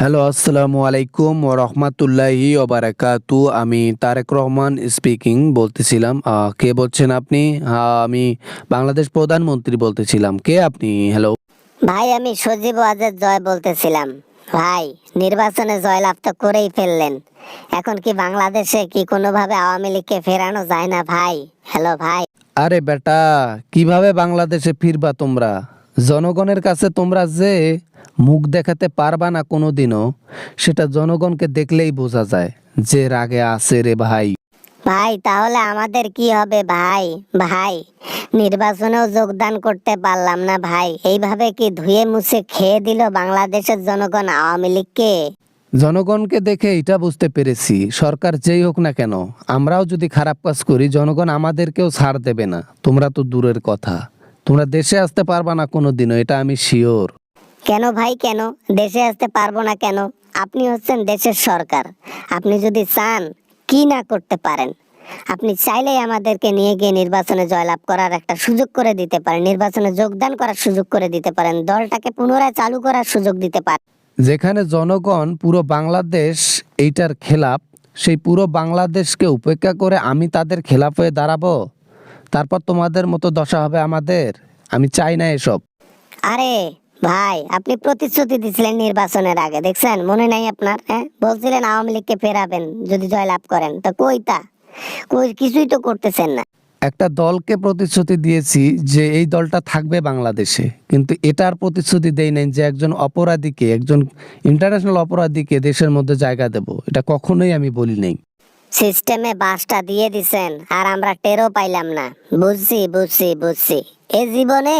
Hello, আসসালামু আলাইকুম ওয়া রাহমাতুল্লাহি ওয়া বারাকাতু। আমি তারেক রহমান স্পিকিং বলতেছিলাম। কে বলছেন আপনি? আমি বাংলাদেশ প্রধানমন্ত্রী বলতেছিলাম। কে আপনি? হ্যালো। ভাই আমি সজীব ওয়াজেদ জয় বলতেছিলাম। ভাই নির্বাচনে জয়লাভ তো করেই ফেললেন, এখন কি বাংলাদেশে কি কোনোভাবে আওয়ামী লীগকে ফেরানো যায় না ভাই? হ্যালো ভাই। আরে বেটা, কিভাবে বাংলাদেশে ফিরবা তোমরা? জনগণের কাছে তোমরা যে মুখ দেখাতে পারবা না কোনোদিনও, সেটা জনগণকে দেখলেই বোঝা যায় যে রাগে আছে রে ভাই। ভাই তাহলে আমাদের কি হবে ভাই? ভাই নির্বাচনেও যোগদান করতে পারলাম না ভাই, এইভাবে কি ধুয়ে মুছে খেয়ে দিল বাংলাদেশের জনগণ আওয়ামী লীগকে? জনগণকে দেখে এটা বুঝতে পেরেছি, সরকার যেই হোক না কেন, আমরাও যদি খারাপ কাজ করি জনগণ আমাদেরকেও ছাড় দেবে না। তোমরা তো দূরের কথা, তোমরা দেশে আসতে পারবা না কোনোদিনও, এটা আমি শিওর। কেন ভাই কেন দেশে আসতে পারবো না কেন? আপনি হচ্ছেন দেশের সরকার, আপনি যদি চান কি না করতে পারেন? আপনি চাইলেই আমাদেরকে নিয়ে গিয়ে নির্বাচনে জয়লাভ করার একটা সুযোগ করে দিতে পারেন, নির্বাচনে যোগদান করার সুযোগ করে দিতে পারেন, দলটাকে পুনরায় চালু করার সুযোগ দিতে পারেন। যেখানে জনগণ পুরো বাংলাদেশ এইটার খেলাপ, সেই পুরো বাংলাদেশকে উপেক্ষা করে আমি তাদের খেলাপ হয়ে দাঁড়াবো, তারপর তোমাদের মতো দশা হবে আমাদের? আমি চাই না এসব। আরে ভাই আপনি প্রতিশ্রুতি দিছিলেন নির্বাচনের আগে, দেখছেন মনে নাই আপনার? হ্যাঁ বলছিলেন আওয়ামী লীগকে ফেরাবেন যদি জয়লাভ করেন, তো কই কিছুই তো করতেছেন না। একটা দলকে প্রতিশ্রুতি দিয়েছি যে এই দলটা থাকবে বাংলাদেশে, কিন্তু এটার প্রতিশ্রুতি দেই নাই যে একজন অপরাধীকে, একজন ইন্টারন্যাশনাল অপরাধীকে দেশের মধ্যে জায়গা দেব। এটা কখনোই আমি বলি নাই। সিস্টেমে বাসটা দিয়ে দিছেন আর আমরা টেরও পাইলাম না। বুঝছি এ জীবনে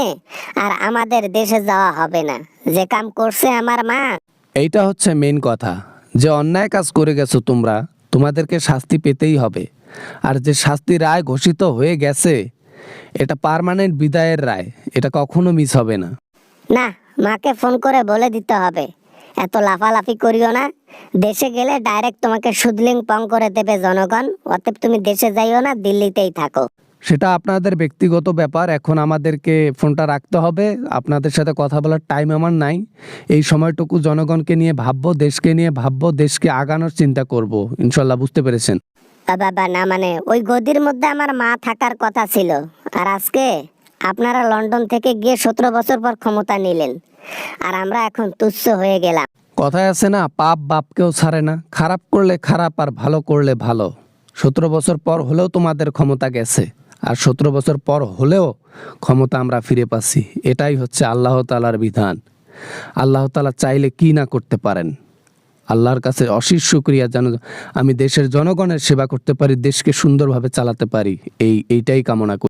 আর আমাদের দেশে যাওয়া হবে না, যে কাম করছে আমার মা। এইটা হচ্ছে মেইন কথা, যে অন্যায় কাজ করে গেছো তোমরা, তোমাদেরকে শাস্তি পেতেই হবে। আর যে শাস্তি রায় ঘোষিত হয়ে গেছে, এটা পার্মানেন্ট বিদায়ের রায়, এটা কখনো মিস হবে না। না, মাকে ফোন করে বলে দিতে হবে এত লাফালাফি করিও না, দেশে গেলে ডাইরেক্ট তোমাকে সুদলিং পং করে দেবে জনগণ, অতএব তুমি দেশে যাইও না, দিল্লিতেই থাকো। সেটা আপনাদের ব্যক্তিগত ব্যাপার, এখন আমাদেরকে ফোনটা রাখতে হবে। আপনাদের সাথে কথা বলার টাইম আমার নাই। এই সময়টুকু জনগণকে নিয়ে ভাববো, দেশকে নিয়ে ভাববো, দেশকে আগানোর চিন্তা করব, ইনশাল্লাহ। বুঝতে পেরেছেন? বাবা না মানে ওই গদির মধ্যে আমার মা থাকার কথা ছিল, আর আজকে আপনারা লন্ডন থেকে গিয়ে 17 বছর পর ক্ষমতা নিলেন, আর আমরা এখন তুচ্ছ হয়ে গেলাম। কথায় আছে না, পাপ বাপকেও ছাড়ে না। খারাপ করলে খারাপ আর ভালো করলে ভালো। 17 বছর পর হলেও তোমাদের ক্ষমতা গেছে, আর 17 বছর পর হলেও ক্ষমতা আমরা ফিরে পাচ্ছি। এটাই হচ্ছে আল্লাহ তাআলার বিধান। আল্লাহ তাআলা চাইলে কি না করতে পারেন। আল্লাহর কাছে অশেষ শুকরিয়া, যেন আমি দেশের জনগণের সেবা করতে পারি, দেশকে সুন্দরভাবে চালাতে পারি। এইটাই কামনা করি।